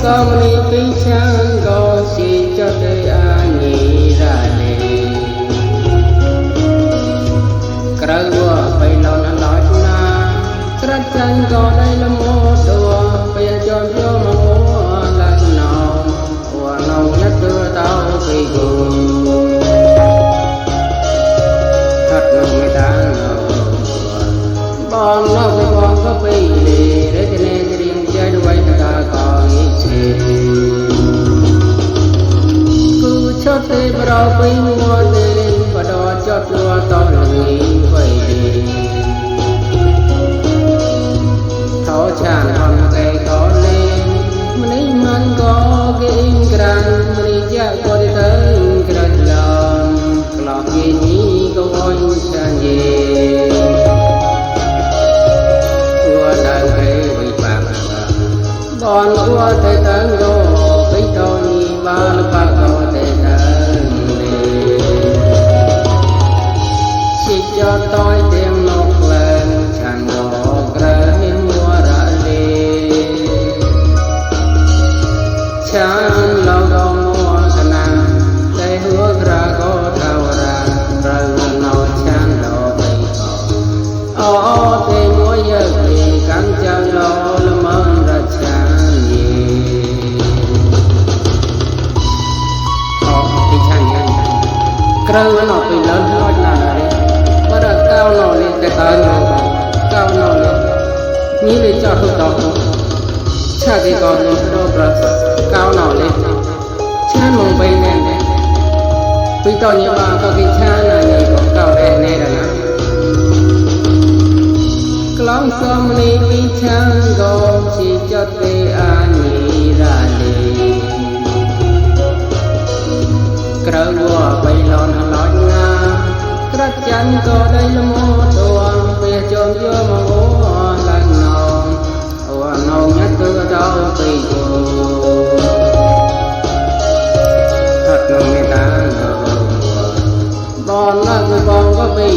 có mani pin chang có si cho tới ani ra đi cái vua phải lo nó nói na cái chân có đây là một đùa bây giờ cho vô mà mua là nào và nào nhất đưa tao vì buồn thật lòng người ta bon nó với bon có bị để cho nên riêng chơi đuôi ta còn ít cứ cho tê bao bị mua tên và đó cho tua to lòng vậy tháo chàng còn cây có lên mình man có cái gran mình cha có đi tới gran lòng gì có ôi chàng gì con ua thế tấn đô cái đô ni ba là ba câu thế tấn chỉ cho tôi tiếng nốt lên chẳng đổ cờ hiên mua ra đi chẳng lâu đâu mua khả năng để hứa ra có thao ra rồi nó chẳng đổ bay họ thì mỗi giờ thì cắn chân lo là mong ra chẳng cái nó bị lớn nói là đấy, bắt đầu cao nó lên cái tay nó cao nó lên, như để cho tôi đọc, cha cái con nó đâu ra cao nó lên, cha mong bay lên đấy, tôi to như bà có cái cha là như con cao đen này là nó, lòng xóm này bị cha gom chỉ cho tê ani ra đi. Cái vua bay lon nói nga cái chân có đây là một tuồng về chôn vô mà ngô lần nào nhất từ đâu tùy thật lòng người ta bon là người bon có bị